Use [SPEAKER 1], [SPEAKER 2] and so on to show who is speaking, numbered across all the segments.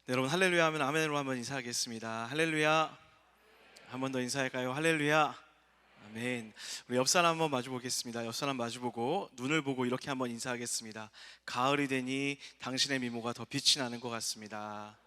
[SPEAKER 1] 네, 여러분 할렐루야 하면 아멘으로 한번 인사하겠습니다. 할렐루야. 한 번 더 인사할까요? 할렐루야. 아멘. 우리 옆 사람 한번 마주 보겠습니다. 옆 사람 마주 보고 눈을 보고 이렇게 한번 인사하겠습니다. 가을이 되니 당신의 미모가 더 빛이 나는 것 같습니다.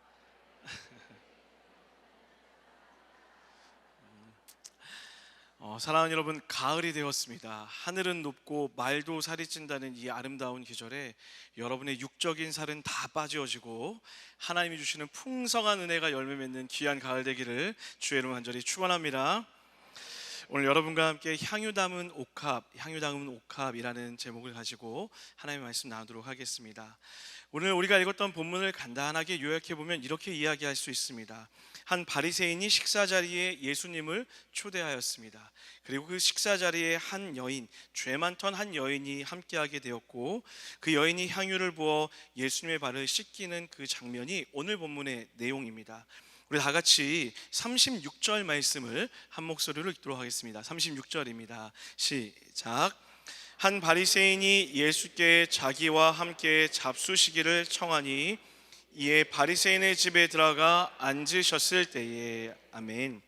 [SPEAKER 1] 사랑하는 여러분, 가을이 되었습니다. 하늘은 높고 말도 살이 찐다는 이 아름다운 계절에 여러분의 육적인 살은 다 빠지어지고 하나님이 주시는 풍성한 은혜가 열매 맺는 귀한 가을 되기를 주의 이름 간절히 축원합니다. 오늘 여러분과 함께 향유 담은 옥합이라는 제목을 가지고 하나님의 말씀 나누도록 하겠습니다. 오늘 우리가 읽었던 본문을 간단하게 요약해 보면 이렇게 이야기할 수 있습니다. 한 바리새인이 식사 자리에 예수님을 초대하였습니다. 그리고 그 식사 자리에 한 여인, 죄 많던 한 여인이 함께하게 되었고, 그 여인이 향유를 부어 예수님의 발을 씻기는 그 장면이 오늘 본문의 내용입니다. 우리 다 같이 36절 말씀을 한 목소리로 읽도록 하겠습니다. 36절입니다. 시작. 한 바리새인이 예수께 자기와 함께 잡수시기를 청하니 이에 바리새인의 집에 들어가 앉으셨을 때에. 아멘.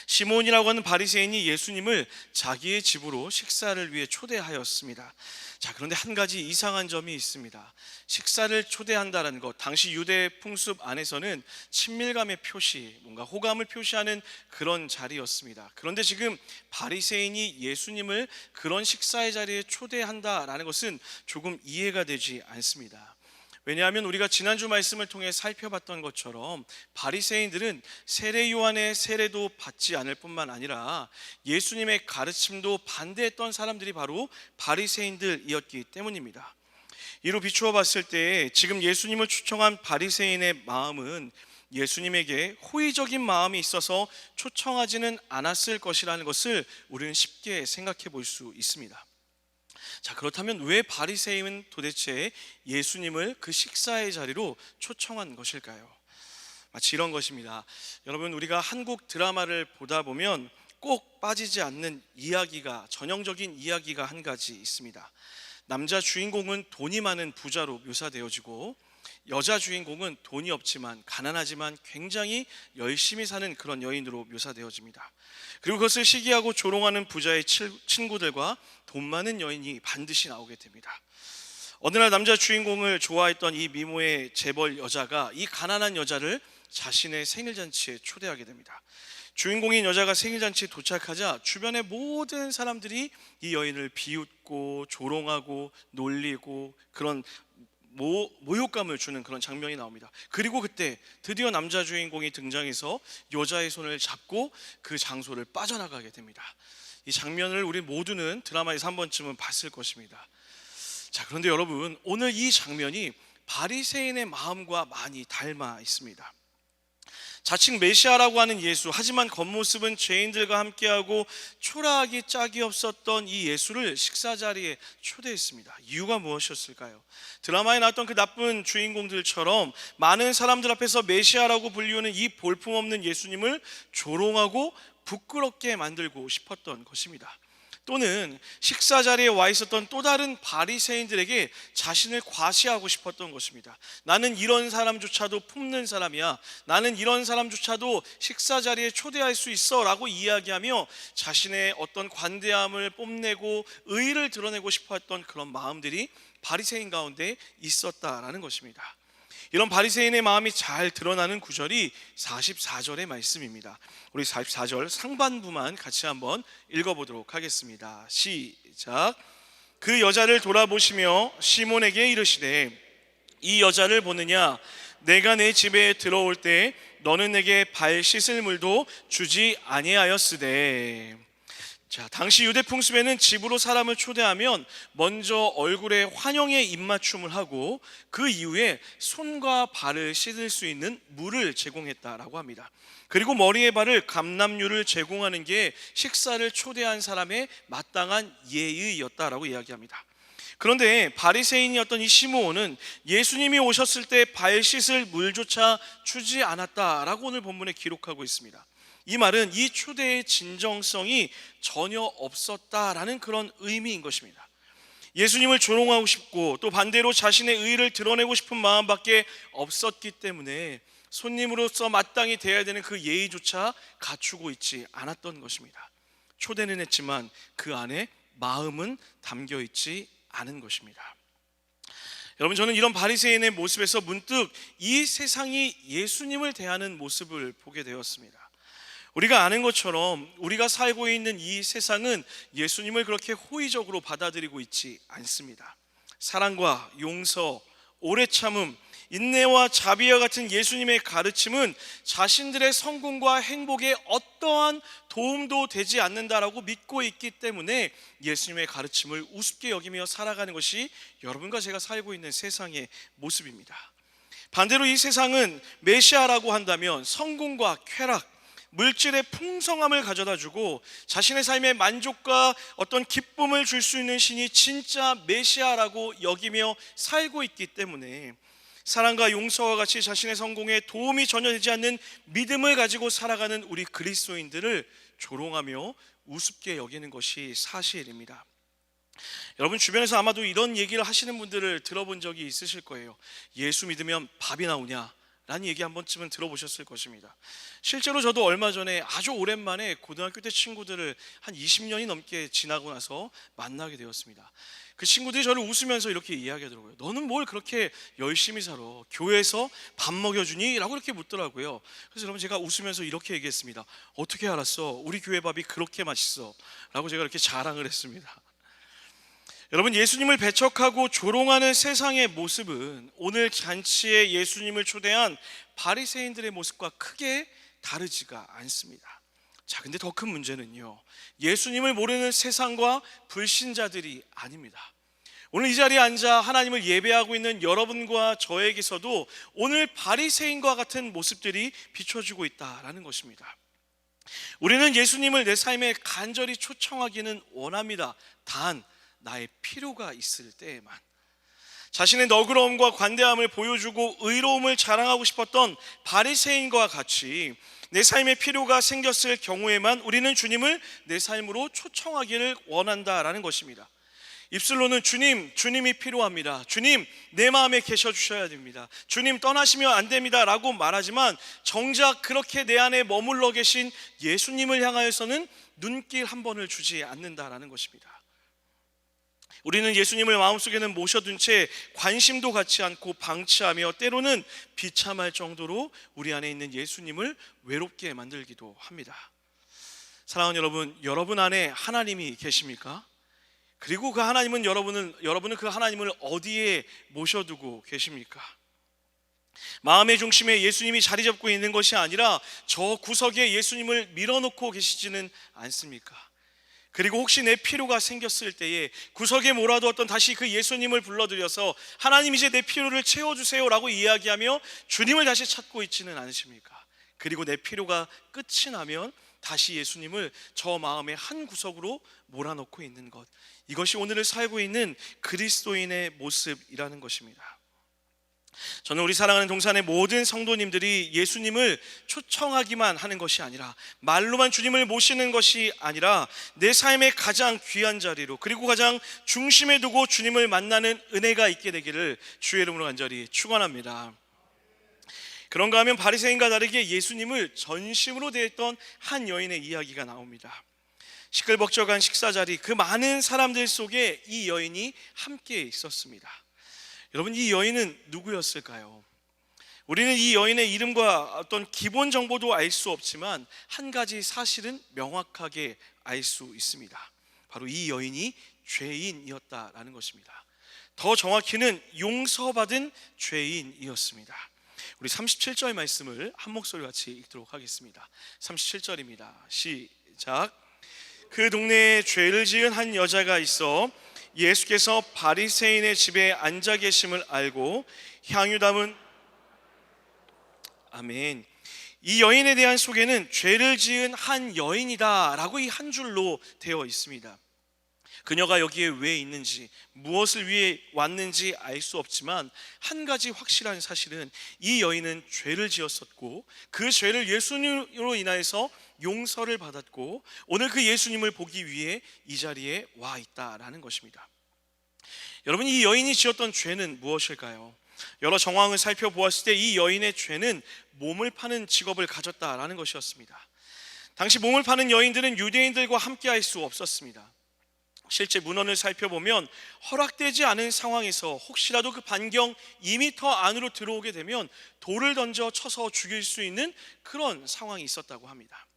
[SPEAKER 1] 시몬이라고 하는 바리새인이 예수님을 자기의 집으로 식사를 위해 초대하였습니다. 자, 그런데 한 가지 이상한 점이 있습니다. 식사를 초대한다는 것, 당시 유대 풍습 안에서는 친밀감의 표시, 뭔가 호감을 표시하는 그런 자리였습니다. 그런데 지금 바리새인이 예수님을 그런 식사의 자리에 초대한다라는 것은 조금 이해가 되지 않습니다. 왜냐하면 우리가 지난주 말씀을 통해 살펴봤던 것처럼 바리새인들은 세례 요한의 세례도 받지 않을 뿐만 아니라 예수님의 가르침도 반대했던 사람들이 바로 바리새인들이었기 때문입니다. 이로 비추어 봤을 때 지금 예수님을 초청한 바리새인의 마음은 예수님에게 호의적인 마음이 있어서 초청하지는 않았을 것이라는 것을 우리는 쉽게 생각해 볼 수 있습니다. 자, 그렇다면 왜 바리새인은 도대체 예수님을 그 식사의 자리로 초청한 것일까요? 마치 이런 것입니다. 여러분, 우리가 한국 드라마를 보다 보면 꼭 빠지지 않는 이야기가, 전형적인 이야기가 한 가지 있습니다. 남자 주인공은 돈이 많은 부자로 묘사되어지고 여자 주인공은 돈이 없지만 가난하지만 굉장히 열심히 사는 그런 여인으로 묘사되어집니다. 그리고 그것을 시기하고 조롱하는 부자의 친구들과 돈 많은 여인이 반드시 나오게 됩니다. 어느 날 남자 주인공을 좋아했던 이 미모의 재벌 여자가 이 가난한 여자를 자신의 생일잔치에 초대하게 됩니다. 주인공인 여자가 생일잔치에 도착하자 주변의 모든 사람들이 이 여인을 비웃고 조롱하고 놀리고 그런 모욕감을 주는 그런 장면이 나옵니다. 그리고 그때 드디어 남자 주인공이 등장해서 여자의 손을 잡고 그 장소를 빠져나가게 됩니다. 이 장면을 우리 모두는 드라마에서 한 번쯤은 봤을 것입니다. 자, 그런데 여러분, 오늘 이 장면이 바리새인의 마음과 많이 닮아 있습니다. 자칭 메시아라고 하는 예수, 하지만 겉모습은 죄인들과 함께하고 초라하기 짝이 없었던 이 예수를 식사 자리에 초대했습니다. 이유가 무엇이었을까요? 드라마에 나왔던 그 나쁜 주인공들처럼 많은 사람들 앞에서 메시아라고 불리우는 이 볼품없는 예수님을 조롱하고 부끄럽게 만들고 싶었던 것입니다. 또는 식사 자리에 와 있었던 또 다른 바리새인들에게 자신을 과시하고 싶었던 것입니다. 나는 이런 사람조차도 품는 사람이야, 나는 이런 사람조차도 식사 자리에 초대할 수 있어 라고 이야기하며 자신의 어떤 관대함을 뽐내고 의의를 드러내고 싶었던 그런 마음들이 바리새인 가운데 있었다라는 것입니다. 이런 바리새인의 마음이 잘 드러나는 구절이 44절의 말씀입니다. 우리 44절 상반부만 같이 한번 읽어보도록 하겠습니다. 시작. 그 여자를 돌아보시며 시몬에게 이르시되 이 여자를 보느냐? 내가 내 집에 들어올 때 너는 내게 발 씻을 물도 주지 아니하였으되. 자, 당시 유대 풍습에는 집으로 사람을 초대하면 먼저 얼굴에 환영의 입맞춤을 하고 그 이후에 손과 발을 씻을 수 있는 물을 제공했다라고 합니다. 그리고 머리에 바를 감람유를 제공하는 게 식사를 초대한 사람의 마땅한 예의였다라고 이야기합니다. 그런데 바리새인이었던 이 시므온은 예수님이 오셨을 때 발 씻을 물조차 주지 않았다라고 오늘 본문에 기록하고 있습니다. 이 말은 이 초대의 진정성이 전혀 없었다라는 그런 의미인 것입니다. 예수님을 조롱하고 싶고 또 반대로 자신의 의의를 드러내고 싶은 마음밖에 없었기 때문에 손님으로서 마땅히 대해야 되는 그 예의조차 갖추고 있지 않았던 것입니다. 초대는 했지만 그 안에 마음은 담겨 있지 않은 것입니다. 여러분, 저는 이런 바리새인의 모습에서 문득 이 세상이 예수님을 대하는 모습을 보게 되었습니다. 우리가 아는 것처럼 우리가 살고 있는 이 세상은 예수님을 그렇게 호의적으로 받아들이고 있지 않습니다. 사랑과 용서, 오래 참음, 인내와 자비와 같은 예수님의 가르침은 자신들의 성공과 행복에 어떠한 도움도 되지 않는다라고 믿고 있기 때문에 예수님의 가르침을 우습게 여기며 살아가는 것이 여러분과 제가 살고 있는 세상의 모습입니다. 반대로 이 세상은 메시아라고 한다면 성공과 쾌락, 물질의 풍성함을 가져다 주고 자신의 삶의 만족과 어떤 기쁨을 줄 수 있는 신이 진짜 메시아라고 여기며 살고 있기 때문에 사랑과 용서와 같이 자신의 성공에 도움이 전혀 되지 않는 믿음을 가지고 살아가는 우리 그리스도인들을 조롱하며 우습게 여기는 것이 사실입니다. 여러분 주변에서 아마도 이런 얘기를 하시는 분들을 들어본 적이 있으실 거예요. 예수 믿으면 밥이 나오냐? 라는 얘기 한 번쯤은 들어보셨을 것입니다. 실제로 저도 얼마 전에 아주 오랜만에 고등학교 때 친구들을 한 20년이 넘게 지나고 나서 만나게 되었습니다. 그 친구들이 저를 웃으면서 이렇게 이야기하더라고요. 너는 뭘 그렇게 열심히 살아? 교회에서 밥 먹여주니? 라고 이렇게 묻더라고요. 그래서 여러분 제가 웃으면서 이렇게 얘기했습니다. 어떻게 알았어? 우리 교회 밥이 그렇게 맛있어 라고 제가 이렇게 자랑을 했습니다. 여러분, 예수님을 배척하고 조롱하는 세상의 모습은 오늘 잔치에 예수님을 초대한 바리새인들의 모습과 크게 다르지가 않습니다. 자, 근데 더 큰 문제는요, 예수님을 모르는 세상과 불신자들이 아닙니다. 오늘 이 자리에 앉아 하나님을 예배하고 있는 여러분과 저에게서도 오늘 바리새인과 같은 모습들이 비춰지고 있다라는 것입니다. 우리는 예수님을 내 삶에 간절히 초청하기는 원합니다. 단 나의 필요가 있을 때에만. 자신의 너그러움과 관대함을 보여주고 의로움을 자랑하고 싶었던 바리새인과 같이 내 삶에 필요가 생겼을 경우에만 우리는 주님을 내 삶으로 초청하기를 원한다라는 것입니다. 입술로는 주님이 필요합니다. 주님, 내 마음에 계셔 주셔야 됩니다. 주님, 떠나시면 안 됩니다 라고 말하지만 정작 그렇게 내 안에 머물러 계신 예수님을 향하여서는 눈길 한 번을 주지 않는다라는 것입니다. 우리는 예수님을 마음속에는 모셔둔 채 관심도 갖지 않고 방치하며 때로는 비참할 정도로 우리 안에 있는 예수님을 외롭게 만들기도 합니다. 사랑하는 여러분, 여러분 안에 하나님이 계십니까? 그리고 그 하나님은 여러분은 그 하나님을 어디에 모셔두고 계십니까? 마음의 중심에 예수님이 자리 잡고 있는 것이 아니라 저 구석에 예수님을 밀어놓고 계시지는 않습니까? 그리고 혹시 내 필요가 생겼을 때에 구석에 몰아두었던 다시 그 예수님을 불러들여서 하나님 이제 내 필요를 채워주세요 라고 이야기하며 주님을 다시 찾고 있지는 않으십니까? 그리고 내 필요가 끝이 나면 다시 예수님을 저 마음의 한 구석으로 몰아넣고 있는 것, 이것이 오늘을 살고 있는 그리스도인의 모습이라는 것입니다. 저는 우리 사랑하는 동산의 모든 성도님들이 예수님을 초청하기만 하는 것이 아니라, 말로만 주님을 모시는 것이 아니라 내 삶의 가장 귀한 자리로, 그리고 가장 중심에 두고 주님을 만나는 은혜가 있게 되기를 주의 이름으로 간절히 축원합니다. 그런가 하면 바리새인과 다르게 예수님을 전심으로 대했던 한 여인의 이야기가 나옵니다. 시끌벅적한 식사자리, 그 많은 사람들 속에 이 여인이 함께 있었습니다. 여러분, 이 여인은 누구였을까요? 우리는 이 여인의 이름과 어떤 기본 정보도 알 수 없지만 한 가지 사실은 명확하게 알 수 있습니다. 바로 이 여인이 죄인이었다라는 것입니다. 더 정확히는 용서받은 죄인이었습니다. 우리 37절 말씀을 한 목소리 같이 읽도록 하겠습니다. 37절입니다. 시작. 그 동네에 죄를 지은 한 여자가 있어 예수께서 바리새인의 집에 앉아 계심을 알고 향유 담은, 아멘. 이 여인에 대한 소개는 죄를 지은 한 여인이다 라고 이 한 줄로 되어 있습니다. 그녀가 여기에 왜 있는지, 무엇을 위해 왔는지 알 수 없지만 한 가지 확실한 사실은 이 여인은 죄를 지었었고 그 죄를 예수님으로 인하여서 용서를 받았고 오늘 그 예수님을 보기 위해 이 자리에 와 있다라는 것입니다. 여러분, 이 여인이 지었던 죄는 무엇일까요? 여러 정황을 살펴보았을 때 이 여인의 죄는 몸을 파는 직업을 가졌다라는 것이었습니다. 당시 몸을 파는 여인들은 유대인들과 함께할 수 없었습니다. 실제 문헌을 살펴보면 허락되지 않은 상황에서 혹시라도 그 반경 2m 안으로 들어오게 되면 돌을 던져 쳐서 죽일 수 있는 그런 상황이 있었다고 합니다.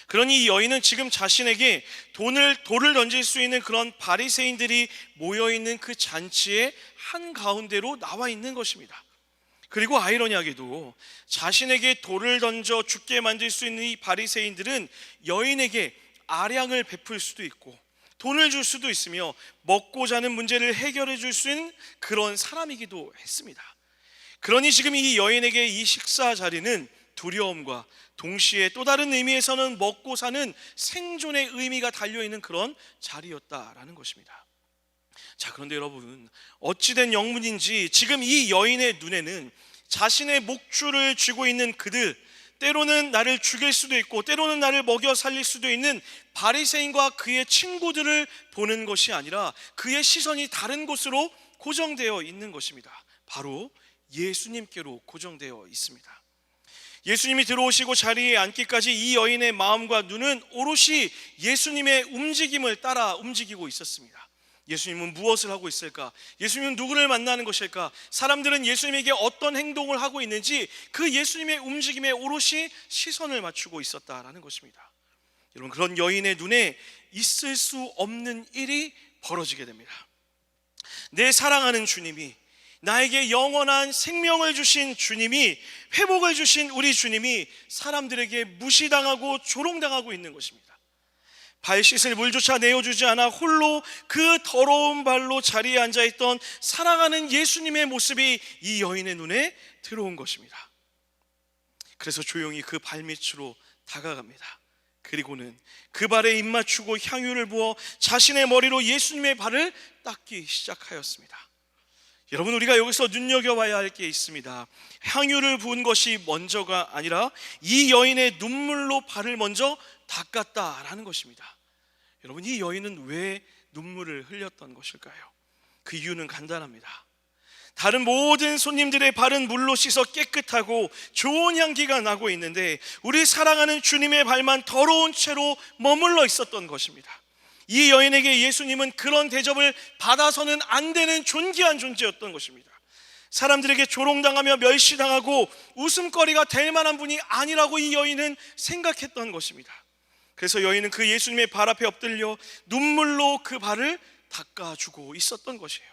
[SPEAKER 1] 그러니 이 여인은 지금 자신에게 돌을 던질 수 있는 그런 바리새인들이 모여있는 그 잔치의 한가운데로 나와 있는 것입니다. 그리고 아이러니하게도 자신에게 돌을 던져 죽게 만들 수 있는 이 바리새인들은 여인에게 아량을 베풀 수도 있고 돈을 줄 수도 있으며 먹고 자는 문제를 해결해 줄 수 있는 그런 사람이기도 했습니다. 그러니 지금 이 여인에게 이 식사 자리는 두려움과 동시에 또 다른 의미에서는 먹고 사는 생존의 의미가 달려있는 그런 자리였다라는 것입니다. 자, 그런데 여러분, 어찌된 영문인지 지금 이 여인의 눈에는 자신의 목줄을 쥐고 있는 그들, 때로는 나를 죽일 수도 있고 때로는 나를 먹여 살릴 수도 있는 바리새인과 그의 친구들을 보는 것이 아니라 그의 시선이 다른 곳으로 고정되어 있는 것입니다. 바로 예수님께로 고정되어 있습니다. 예수님이 들어오시고 자리에 앉기까지 이 여인의 마음과 눈은 오롯이 예수님의 움직임을 따라 움직이고 있었습니다. 예수님은 무엇을 하고 있을까? 예수님은 누구를 만나는 것일까? 사람들은 예수님에게 어떤 행동을 하고 있는지 그 예수님의 움직임에 오롯이 시선을 맞추고 있었다라는 것입니다. 여러분, 그런 여인의 눈에 있을 수 없는 일이 벌어지게 됩니다. 내 사랑하는 주님이, 나에게 영원한 생명을 주신 주님이, 회복을 주신 우리 주님이 사람들에게 무시당하고 조롱당하고 있는 것입니다. 발 씻을 물조차 내어주지 않아 홀로 그 더러운 발로 자리에 앉아있던 사랑하는 예수님의 모습이 이 여인의 눈에 들어온 것입니다. 그래서 조용히 그 발밑으로 다가갑니다. 그리고는 그 발에 입 맞추고 향유를 부어 자신의 머리로 예수님의 발을 닦기 시작하였습니다. 여러분, 우리가 여기서 눈여겨봐야 할 게 있습니다. 향유를 부은 것이 먼저가 아니라 이 여인의 눈물로 발을 먼저 닦았다라는 것입니다. 여러분, 이 여인은 왜 눈물을 흘렸던 것일까요? 그 이유는 간단합니다. 다른 모든 손님들의 발은 물로 씻어 깨끗하고 좋은 향기가 나고 있는데 우리 사랑하는 주님의 발만 더러운 채로 머물러 있었던 것입니다. 이 여인에게 예수님은 그런 대접을 받아서는 안 되는 존귀한 존재였던 것입니다. 사람들에게 조롱당하며 멸시당하고 웃음거리가 될 만한 분이 아니라고 이 여인은 생각했던 것입니다. 그래서 여인은 그 예수님의 발 앞에 엎드려 눈물로 그 발을 닦아주고 있었던 것이에요.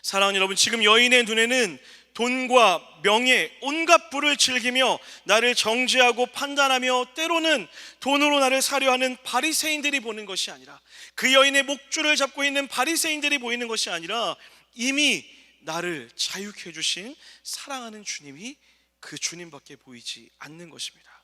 [SPEAKER 1] 사랑하는 여러분, 지금 여인의 눈에는 돈과 명예, 온갖 부를 즐기며 나를 정죄하고 판단하며 때로는 돈으로 나를 사려 하는 바리새인들이 보는 것이 아니라, 그 여인의 목줄을 잡고 있는 바리새인들이 보이는 것이 아니라 이미 나를 자유케 해주신 사랑하는 주님이 그 주님밖에 보이지 않는 것입니다.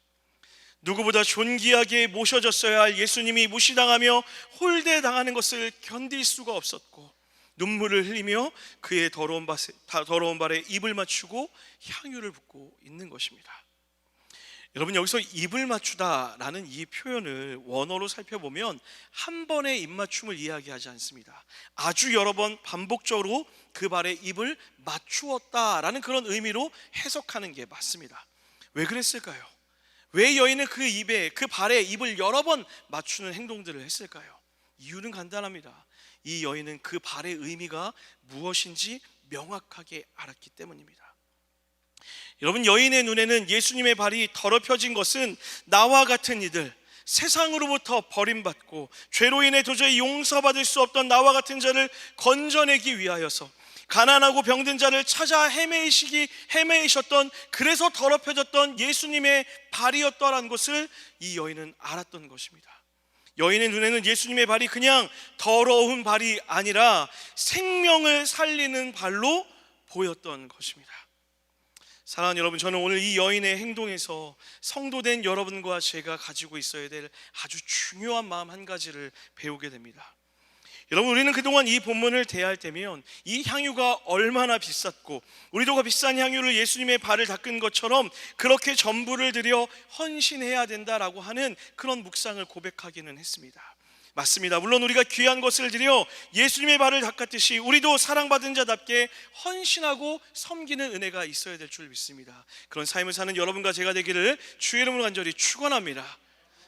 [SPEAKER 1] 누구보다 존귀하게 모셔졌어야 할 예수님이 무시당하며 홀대당하는 것을 견딜 수가 없었고 눈물을 흘리며 그의 더러운 발에 입을 맞추고 향유를 붓고 있는 것입니다. 여러분, 여기서 입을 맞추다라는 이 표현을 원어로 살펴보면 한 번의 입맞춤을 이야기하지 않습니다. 아주 여러 번 반복적으로 그 발에 입을 맞추었다라는 그런 의미로 해석하는 게 맞습니다. 왜 그랬을까요? 왜 여인은 그 발에 입을 여러 번 맞추는 행동들을 했을까요? 이유는 간단합니다. 이 여인은 그 발의 의미가 무엇인지 명확하게 알았기 때문입니다. 여러분, 여인의 눈에는 예수님의 발이 더럽혀진 것은 나와 같은 이들, 세상으로부터 버림받고 죄로 인해 도저히 용서받을 수 없던 나와 같은 자를 건져내기 위하여서 가난하고 병든 자를 찾아 헤매이셨던, 그래서 더럽혀졌던 예수님의 발이었다라는 것을 이 여인은 알았던 것입니다. 여인의 눈에는 예수님의 발이 그냥 더러운 발이 아니라 생명을 살리는 발로 보였던 것입니다. 사랑하는 여러분, 저는 오늘 이 여인의 행동에서 성도된 여러분과 제가 가지고 있어야 될 아주 중요한 마음 한 가지를 배우게 됩니다. 여러분, 우리는 그동안 이 본문을 대할 때면 이 향유가 얼마나 비쌌고 우리도 그 비싼 향유를 예수님의 발을 닦은 것처럼 그렇게 전부를 들여 헌신해야 된다라고 하는 그런 묵상을 고백하기는 했습니다. 맞습니다. 물론 우리가 귀한 것을 드려 예수님의 발을 닦았듯이 우리도 사랑받은 자답게 헌신하고 섬기는 은혜가 있어야 될 줄 믿습니다. 그런 삶을 사는 여러분과 제가 되기를 주의 이름으로 간절히 축원합니다.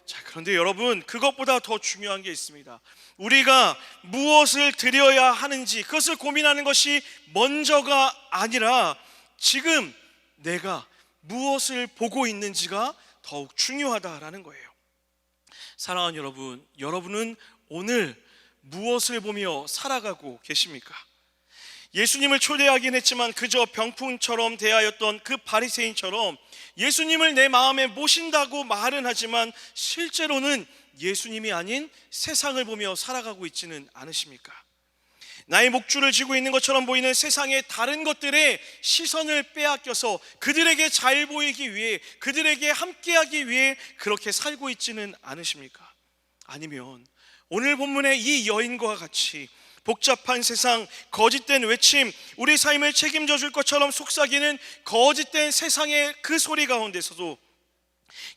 [SPEAKER 1] 자, 그런데 여러분, 그것보다 더 중요한 게 있습니다. 우리가 무엇을 드려야 하는지 그것을 고민하는 것이 먼저가 아니라 지금 내가 무엇을 보고 있는지가 더욱 중요하다라는 거예요. 사랑하는 여러분, 여러분은 오늘 무엇을 보며 살아가고 계십니까? 예수님을 초대하긴 했지만 그저 병풍처럼 대하였던 그 바리새인처럼 예수님을 내 마음에 모신다고 말은 하지만 실제로는 예수님이 아닌 세상을 보며 살아가고 있지는 않으십니까? 나의 목줄을 쥐고 있는 것처럼 보이는 세상의 다른 것들에 시선을 빼앗겨서 그들에게 잘 보이기 위해, 그들에게 함께하기 위해 그렇게 살고 있지는 않으십니까? 아니면 오늘 본문의 이 여인과 같이 복잡한 세상, 거짓된 외침, 우리 삶을 책임져 줄 것처럼 속삭이는 거짓된 세상의 그 소리 가운데서도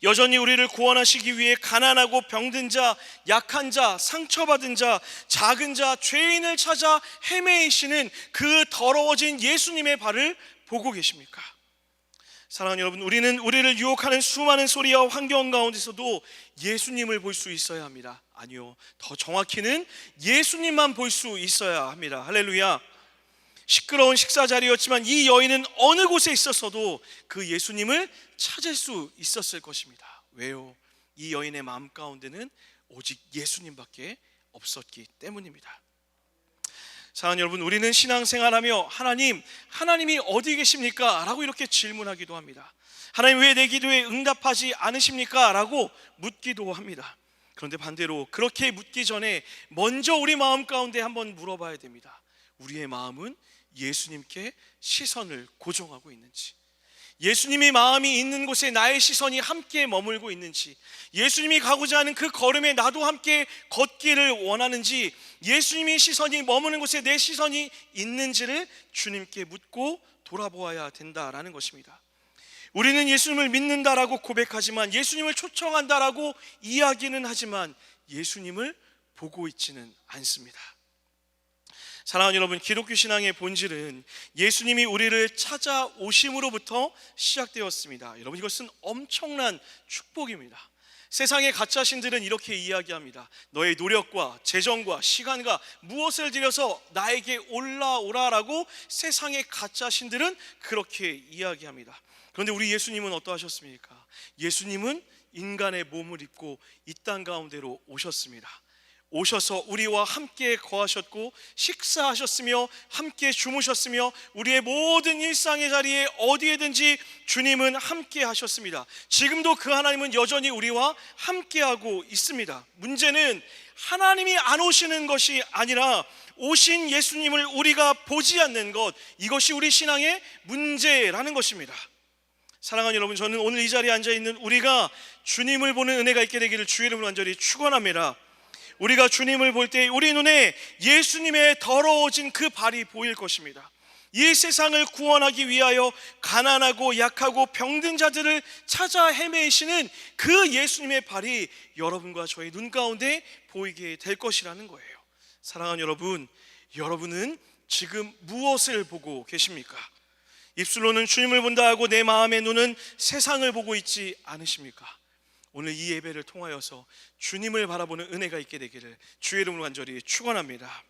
[SPEAKER 1] 여전히 우리를 구원하시기 위해 가난하고 병든 자, 약한 자, 상처받은 자, 작은 자, 죄인을 찾아 헤매이시는 그 더러워진 예수님의 발을 보고 계십니까? 사랑하는 여러분, 우리는 우리를 유혹하는 수많은 소리와 환경 가운데서도 예수님을 볼 수 있어야 합니다. 아니요, 더 정확히는 예수님만 볼 수 있어야 합니다. 할렐루야. 시끄러운 식사 자리였지만 이 여인은 어느 곳에 있었어도 그 예수님을 찾을 수 있었을 것입니다. 왜요? 이 여인의 마음 가운데는 오직 예수님밖에 없었기 때문입니다. 사랑하는 여러분, 우리는 신앙생활하며 하나님이 어디 계십니까? 라고 이렇게 질문하기도 합니다. 하나님, 왜 내 기도에 응답하지 않으십니까? 라고 묻기도 합니다. 그런데 반대로 그렇게 묻기 전에 먼저 우리 마음 가운데 한번 물어봐야 됩니다. 우리의 마음은 예수님께 시선을 고정하고 있는지, 예수님이 마음이 있는 곳에 나의 시선이 함께 머물고 있는지, 예수님이 가고자 하는 그 걸음에 나도 함께 걷기를 원하는지, 예수님이 시선이 머무는 곳에 내 시선이 있는지를 주님께 묻고 돌아보아야 된다라는 것입니다. 우리는 예수님을 믿는다라고 고백하지만, 예수님을 초청한다라고 이야기는 하지만 예수님을 보고 있지는 않습니다. 사랑하는 여러분, 기독교 신앙의 본질은 예수님이 우리를 찾아오심으로부터 시작되었습니다. 여러분, 이것은 엄청난 축복입니다. 세상의 가짜 신들은 이렇게 이야기합니다. 너의 노력과 재정과 시간과 무엇을 들여서 나에게 올라오라라고 세상의 가짜 신들은 그렇게 이야기합니다. 그런데 우리 예수님은 어떠하셨습니까? 예수님은 인간의 몸을 입고 이 땅 가운데로 오셨습니다. 오셔서 우리와 함께 거하셨고 식사하셨으며 함께 주무셨으며 우리의 모든 일상의 자리에 어디에든지 주님은 함께 하셨습니다. 지금도 그 하나님은 여전히 우리와 함께하고 있습니다. 문제는 하나님이 안 오시는 것이 아니라 오신 예수님을 우리가 보지 않는 것, 이것이 우리 신앙의 문제라는 것입니다. 사랑하는 여러분, 저는 오늘 이 자리에 앉아있는 우리가 주님을 보는 은혜가 있게 되기를 주의 이름으로 간절히 축원합니다. 우리가 주님을 볼 때 우리 눈에 예수님의 더러워진 그 발이 보일 것입니다. 이 세상을 구원하기 위하여 가난하고 약하고 병든 자들을 찾아 헤매시는 그 예수님의 발이 여러분과 저의 눈 가운데 보이게 될 것이라는 거예요. 사랑하는 여러분, 여러분은 지금 무엇을 보고 계십니까? 입술로는 주님을 본다 하고 내 마음의 눈은 세상을 보고 있지 않으십니까? 오늘 이 예배를 통하여서 주님을 바라보는 은혜가 있게 되기를 주의 이름으로 간절히 축원합니다.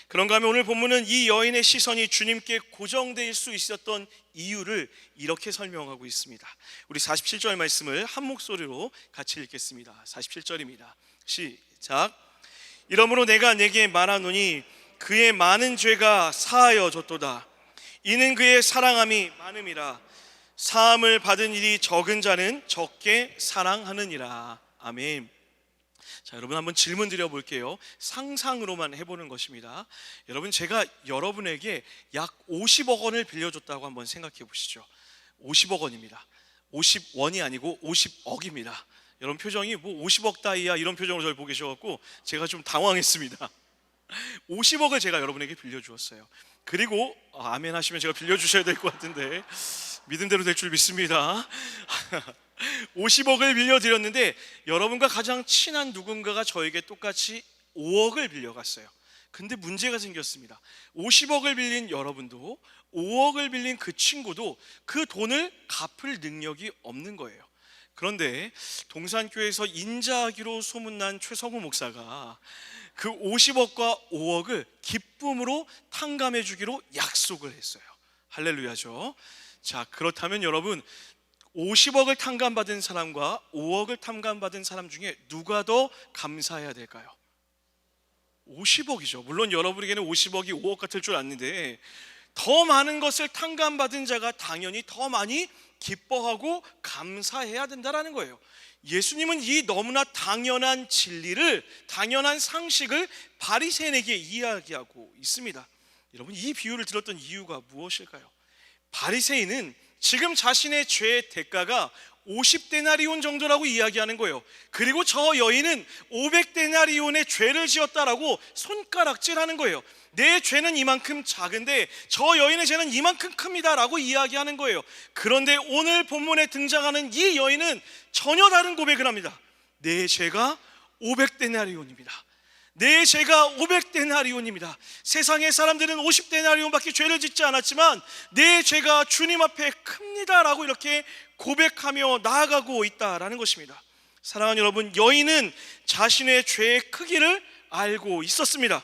[SPEAKER 1] 그런가 하면 오늘 본문은 이 여인의 시선이 주님께 고정될 수 있었던 이유를 이렇게 설명하고 있습니다. 우리 47절 말씀을 한 목소리로 같이 읽겠습니다. 47절입니다. 시작. 이러므로 내가 내게 말하노니 그의 많은 죄가 사하여졌도다. 이는 그의 사랑함이 많음이라. 사함을 받은 일이 적은 자는 적게 사랑하느니라. 아멘. 자, 여러분 한번 질문 드려볼게요. 상상으로만 해보는 것입니다. 여러분, 제가 여러분에게 약 50억 원을 빌려줬다고 한번 생각해 보시죠. 50억 원입니다. 50원이 아니고 50억입니다. 여러분 표정이 뭐 50억 따위야 이런 표정으로 저를 보고 계셔갖고 제가 좀 당황했습니다. 50억을 제가 여러분에게 빌려주었어요. 그리고 아멘 하시면 제가 빌려주셔야 될 것 같은데 믿음대로 될 줄 믿습니다. 50억을 빌려드렸는데 여러분과 가장 친한 누군가가 저에게 똑같이 5억을 빌려갔어요. 근데 문제가 생겼습니다. 50억을 빌린 여러분도 5억을 빌린 그 친구도 그 돈을 갚을 능력이 없는 거예요. 그런데 동산교회에서 인자하기로 소문난 최성우 목사가 그 50억과 5억을 기쁨으로 탕감해 주기로 약속을 했어요. 할렐루야죠. 자, 그렇다면 여러분, 50억을 탕감받은 사람과 5억을 탕감받은 사람 중에 누가 더 감사해야 될까요? 50억이죠. 물론 여러분에게는 50억이 5억 같을 줄 아는데 더 많은 것을 탕감받은 자가 당연히 더 많이 기뻐하고 감사해야 된다라는 거예요. 예수님은 이 너무나 당연한 진리를, 당연한 상식을 바리새인에게 이야기하고 있습니다. 여러분, 이 비유를 들었던 이유가 무엇일까요? 바리새인은 지금 자신의 죄의 대가가 50데나리온 정도라고 이야기하는 거예요. 그리고 저 여인은 500데나리온의 죄를 지었다라고 손가락질하는 거예요. 내 죄는 이만큼 작은데 저 여인의 죄는 이만큼 큽니다 라고 이야기하는 거예요. 그런데 오늘 본문에 등장하는 이 여인은 전혀 다른 고백을 합니다. 내 죄가 500데나리온입니다. 내 죄가 500데나리온입니다. 세상의 사람들은 50데나리온밖에 죄를 짓지 않았지만 내 죄가 주님 앞에 큽니다 라고 이렇게 고백하며 나아가고 있다라는 것입니다. 사랑하는 여러분, 여인은 자신의 죄의 크기를 알고 있었습니다.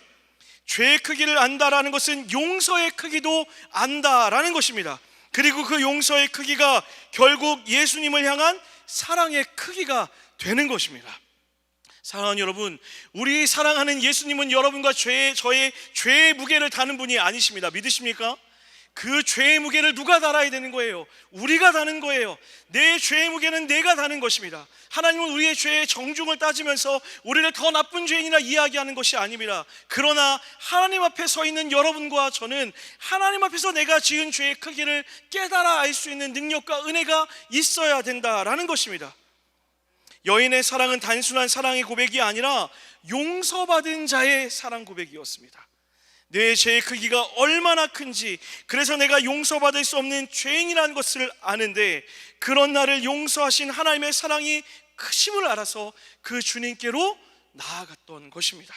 [SPEAKER 1] 죄의 크기를 안다라는 것은 용서의 크기도 안다라는 것입니다. 그리고 그 용서의 크기가 결국 예수님을 향한 사랑의 크기가 되는 것입니다. 사랑하는 여러분, 우리 사랑하는 예수님은 여러분과 저의 죄의 무게를 다는 분이 아니십니다. 믿으십니까? 그 죄의 무게를 누가 달아야 되는 거예요? 우리가 다는 거예요. 내 죄의 무게는 내가 다는 것입니다. 하나님은 우리의 죄의 정중을 따지면서 우리를 더 나쁜 죄인이라 이야기하는 것이 아닙니다. 그러나 하나님 앞에 서 있는 여러분과 저는 하나님 앞에서 내가 지은 죄의 크기를 깨달아 알 수 있는 능력과 은혜가 있어야 된다라는 것입니다. 여인의 사랑은 단순한 사랑의 고백이 아니라 용서받은 자의 사랑 고백이었습니다. 내 죄의 크기가 얼마나 큰지, 그래서 내가 용서받을 수 없는 죄인이라는 것을 아는데 그런 나를 용서하신 하나님의 사랑이 크심을 알아서 그 주님께로 나아갔던 것입니다.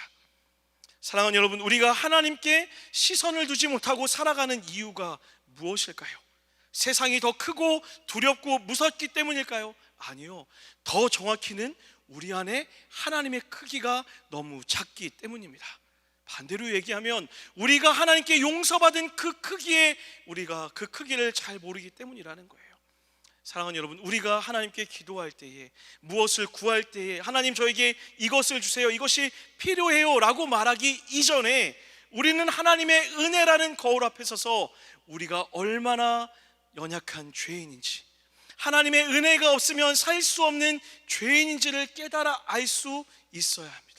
[SPEAKER 1] 사랑하는 여러분, 우리가 하나님께 시선을 두지 못하고 살아가는 이유가 무엇일까요? 세상이 더 크고 두렵고 무섭기 때문일까요? 아니요, 더 정확히는 우리 안에 하나님의 크기가 너무 작기 때문입니다. 반대로 얘기하면 우리가 하나님께 용서받은 그 크기에 우리가 그 크기를 잘 모르기 때문이라는 거예요. 사랑하는 여러분, 우리가 하나님께 기도할 때에, 무엇을 구할 때에 하나님 저에게 이것을 주세요, 이것이 필요해요 라고 말하기 이전에 우리는 하나님의 은혜라는 거울 앞에 서서 우리가 얼마나 연약한 죄인인지, 하나님의 은혜가 없으면 살 수 없는 죄인인지를 깨달아 알 수 있어야 합니다.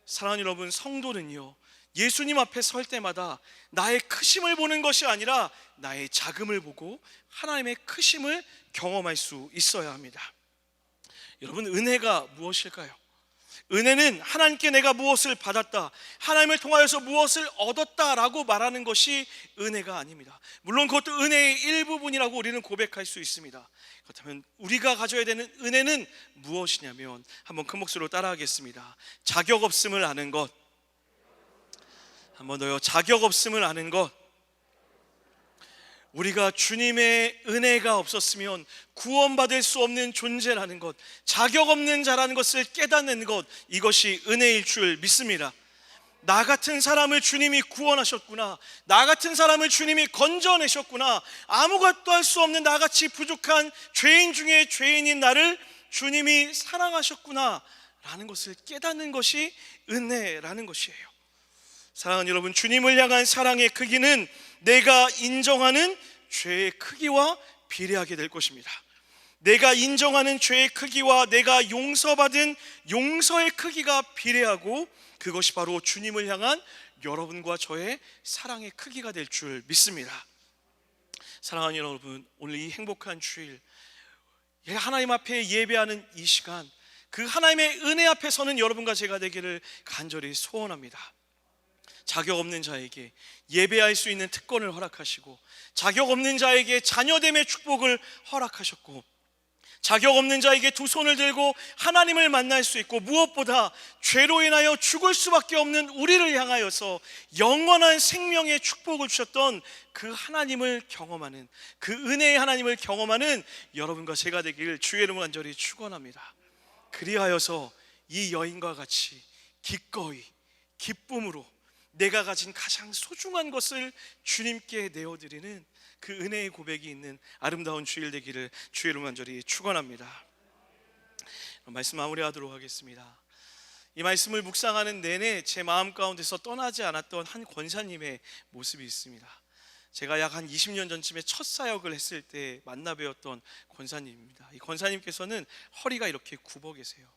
[SPEAKER 1] 사랑하는 여러분, 성도는요, 예수님 앞에 설 때마다 나의 크심을 보는 것이 아니라 나의 작음을 보고 하나님의 크심을 경험할 수 있어야 합니다. 여러분, 은혜가 무엇일까요? 은혜는 하나님께 내가 무엇을 받았다, 하나님을 통하여서 무엇을 얻었다라고 말하는 것이 은혜가 아닙니다. 물론 그것도 은혜의 일부분이라고 우리는 고백할 수 있습니다. 그렇다면 우리가 가져야 되는 은혜는 무엇이냐면, 한번 큰 목소리로 따라하겠습니다. 자격 없음을 아는 것. 한 번 더요. 자격 없음을 아는 것. 우리가 주님의 은혜가 없었으면 구원받을 수 없는 존재라는 것, 자격 없는 자라는 것을 깨닫는 것, 이것이 은혜일 줄 믿습니다. 나 같은 사람을 주님이 구원하셨구나, 나 같은 사람을 주님이 건져내셨구나, 아무것도 할 수 없는 나같이 부족한 죄인 중에 죄인인 나를 주님이 사랑하셨구나 라는 것을 깨닫는 것이 은혜라는 것이에요. 사랑하는 여러분, 주님을 향한 사랑의 크기는 내가 인정하는 죄의 크기와 비례하게 될 것입니다. 내가 인정하는 죄의 크기와 내가 용서받은 용서의 크기가 비례하고, 그것이 바로 주님을 향한 여러분과 저의 사랑의 크기가 될 줄 믿습니다. 사랑하는 여러분, 오늘 이 행복한 주일, 하나님 앞에 예배하는 이 시간, 그 하나님의 은혜 앞에 서는 여러분과 제가 되기를 간절히 소원합니다. 자격 없는 자에게 예배할 수 있는 특권을 허락하시고, 자격 없는 자에게 자녀됨의 축복을 허락하셨고, 자격 없는 자에게 두 손을 들고 하나님을 만날 수 있고, 무엇보다 죄로 인하여 죽을 수밖에 없는 우리를 향하여서 영원한 생명의 축복을 주셨던 그 하나님을 경험하는, 그 은혜의 하나님을 경험하는 여러분과 제가 되기를 주의 이름으로 간절히 축원합니다. 그리하여서 이 여인과 같이 기꺼이 기쁨으로 내가 가진 가장 소중한 것을 주님께 내어드리는 그 은혜의 고백이 있는 아름다운 주일 되기를 주의 이름으로 간절히 축원합니다. 말씀 마무리하도록 하겠습니다. 이 말씀을 묵상하는 내내 제 마음 가운데서 떠나지 않았던 한 권사님의 모습이 있습니다. 제가 약 한 20년 전쯤에 첫 사역을 했을 때 만나 뵈었던 권사님입니다. 이 권사님께서는 허리가 이렇게 굽어 계세요.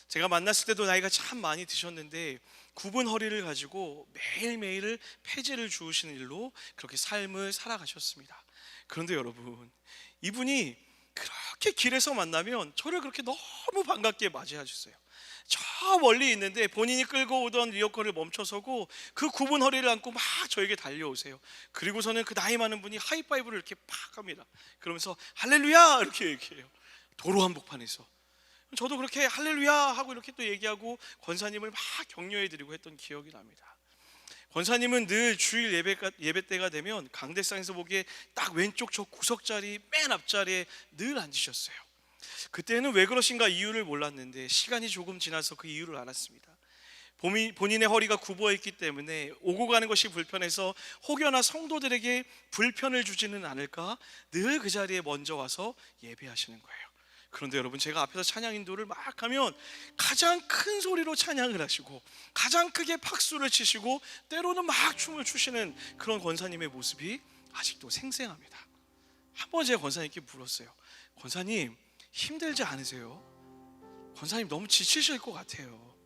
[SPEAKER 1] 제가 만났을 때도 나이가 참 많이 드셨는데 굽은 허리를 가지고 매일매일 폐지를 주우시는 일로 그렇게 삶을 살아가셨습니다. 그런데 여러분, 이분이 그렇게 길에서 만나면 저를 그렇게 너무 반갑게 맞이해 주셨어요. 저 멀리 있는데 본인이 끌고 오던 리어커를 멈춰서고 그 굽은 허리를 안고 막 저에게 달려오세요. 그리고서는 그 나이 많은 분이 하이파이브를 이렇게 팍 합니다. 그러면서 할렐루야 이렇게 얘기해요. 도로 한복판에서. 저도 그렇게 할렐루야 하고 이렇게 또 얘기하고 권사님을 막 격려해드리고 했던 기억이 납니다. 권사님은 늘 주일 예배 때가 되면 강대상에서 보기에 딱 왼쪽 저 구석자리 맨 앞자리에 늘 앉으셨어요. 그때는 왜 그러신가 이유를 몰랐는데 시간이 조금 지나서 그 이유를 알았습니다. 본인의 허리가 굽어 있기 때문에 오고 가는 것이 불편해서 혹여나 성도들에게 불편을 주지는 않을까 늘 그 자리에 먼저 와서 예배하시는 거예요. 그런데 여러분, 제가 앞에서 찬양 인도를 막 하면 가장 큰 소리로 찬양을 하시고 가장 크게 박수를 치시고 때로는 막 춤을 추시는 그런 권사님의 모습이 아직도 생생합니다. 한번 제가 권사님께 물었어요. 권사님, 힘들지 않으세요? 권사님 너무 지치실 것 같아요.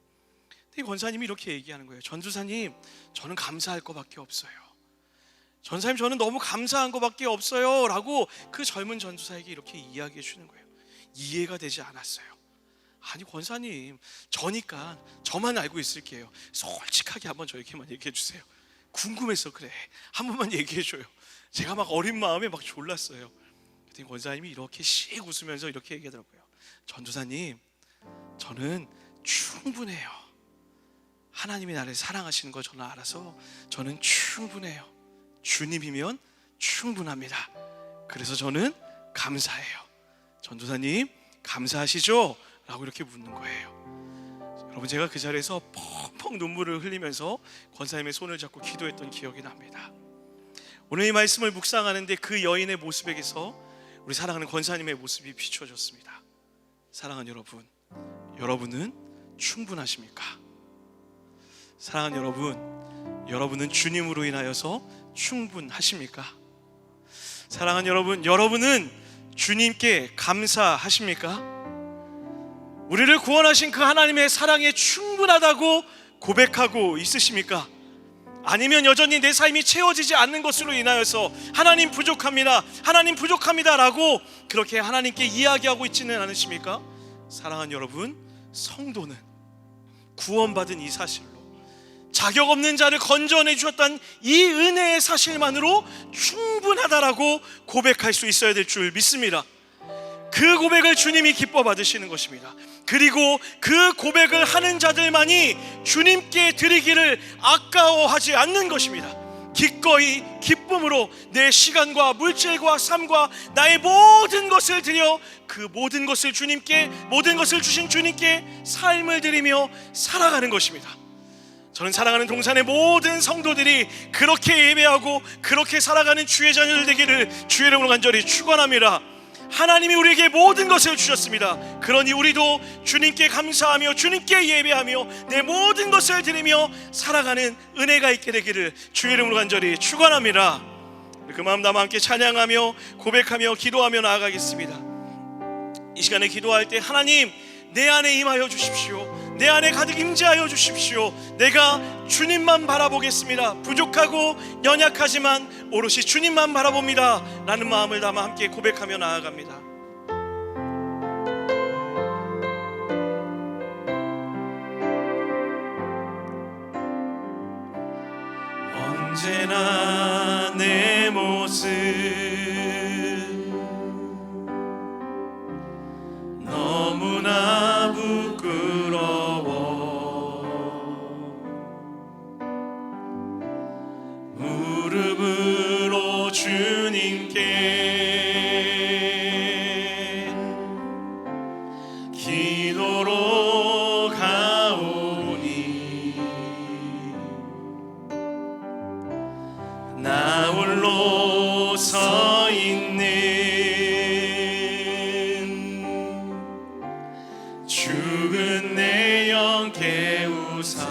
[SPEAKER 1] 근데 권사님이 이렇게 얘기하는 거예요. 전도사님, 저는 감사할 것밖에 없어요. 전사님, 저는 너무 감사한 것밖에 없어요 라고 그 젊은 전도사에게 이렇게 이야기해 주는 거예요. 이해가 되지 않았어요. 아니 권사님, 저니까 저만 알고 있을게요. 솔직하게 한번 저에게만 얘기해 주세요. 궁금해서 그래. 한 번만 얘기해 줘요. 제가 막 어린 마음에 막 졸랐어요. 그랬더니 권사님이 이렇게 씩 웃으면서 이렇게 얘기하더라고요. 전도사님, 저는 충분해요. 하나님이 나를 사랑하시는 거 저는 알아서 저는 충분해요. 주님이면 충분합니다. 그래서 저는 감사해요. 전도사님 감사하시죠? 라고 이렇게 묻는 거예요. 여러분, 제가 그 자리에서 펑펑 눈물을 흘리면서 권사님의 손을 잡고 기도했던 기억이 납니다. 오늘 이 말씀을 묵상하는데 그 여인의 모습에게서 우리 사랑하는 권사님의 모습이 비춰졌습니다. 사랑하는 여러분, 여러분은 충분하십니까? 사랑하는 여러분, 여러분은 주님으로 인하여서 충분하십니까? 사랑하는 여러분, 여러분은 주님께 감사하십니까? 우리를 구원하신 그 하나님의 사랑에 충분하다고 고백하고 있으십니까? 아니면 여전히 내 삶이 채워지지 않는 것으로 인하여서 하나님 부족합니다, 하나님 부족합니다 라고 그렇게 하나님께 이야기하고 있지는 않으십니까? 사랑하는 여러분, 성도는 구원받은 이 사실로, 자격 없는 자를 건져내 주셨다는 이 은혜의 사실만으로 충분하다라고 고백할 수 있어야 될 줄 믿습니다. 그 고백을 주님이 기뻐 받으시는 것입니다. 그리고 그 고백을 하는 자들만이 주님께 드리기를 아까워하지 않는 것입니다. 기꺼이 기쁨으로 내 시간과 물질과 삶과 나의 모든 것을 드려 그 모든 것을 주님께, 모든 것을 주신 주님께 삶을 드리며 살아가는 것입니다. 저는 사랑하는 동산의 모든 성도들이 그렇게 예배하고 그렇게 살아가는 주의 자녀들 되기를 주의 이름으로 간절히 축원합니다. 하나님이 우리에게 모든 것을 주셨습니다. 그러니 우리도 주님께 감사하며 주님께 예배하며 내 모든 것을 드리며 살아가는 은혜가 있게 되기를 주의 이름으로 간절히 축원합니다. 그 마음 담아 함께 찬양하며 고백하며 기도하며 나아가겠습니다. 이 시간에 기도할 때 하나님, 내 안에 임하여 주십시오. 내 안에 가득 임재하여 주십시오. 내가 주님만 바라보겠습니다. 부족하고 연약하지만 오롯이 주님만 바라봅니다 라는 마음을 담아 함께 고백하며 나아갑니다. 언제나 내 모습 너무나 부끄러워 무릎으로 주님께 기도로 가오니 나 홀로 서 있는 죽은 내 영 깨우사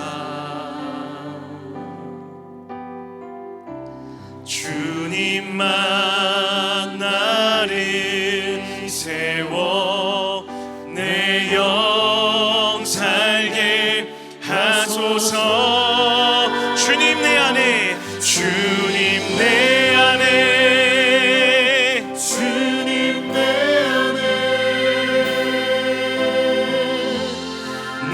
[SPEAKER 1] 주님만 나를 세워 내 영 살게 하소서. 주님 내 안에 주님 내 안에 주님 내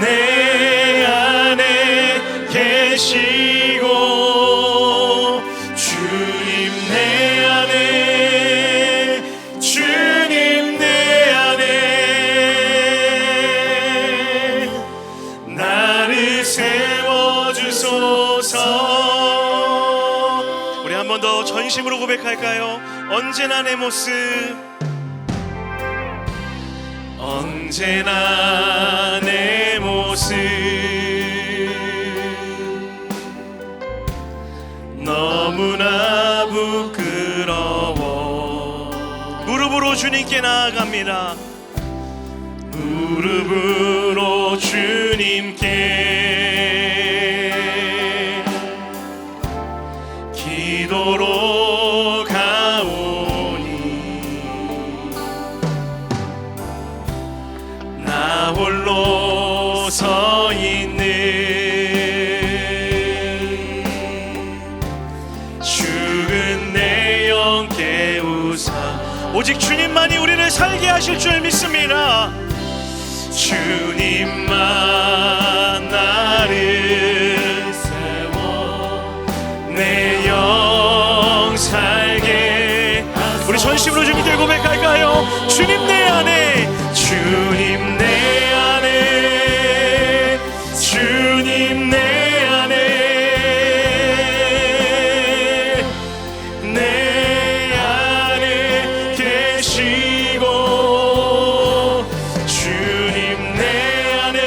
[SPEAKER 1] 안에 내 안에 계시고 주님 내 안에 주님 내 안에 나를 세워주소서. 우리 한 번 더 전심으로 고백할까요? 언제나 내 모습 언제나 내 모습 너무나 부끄러워 무릎으로 주님께 나아갑니다. 무릎으로 주님께 기도로 가오니 나 홀로 서 있는 죽은 내 영 깨우사 오직 주님만이 우리를 살게 하실 줄 믿습니다. 주님만 나를 세워 내 영 살게 우리 전심으로 주님께 고백할까요? 주님 내 안에 주님 내 안에 주님 내 안에 내 안에 계시고 주님 내 안에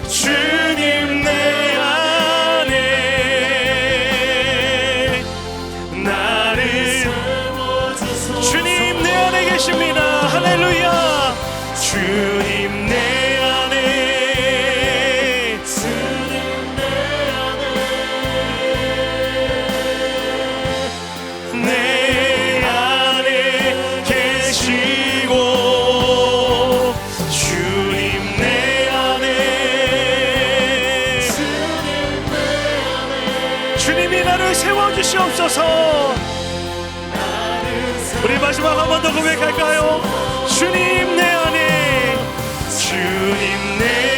[SPEAKER 1] 주님 내 안에 나를 주님 내 안에 계십니다. 할렐루야. 주님 내 안에 주님 내 안에 내 안에 계시고 주님 내 안에 주님이 나를 세워주시옵소서. 우리 마지막 한 번 더 고백할까요? 주님 내 안에 주님 내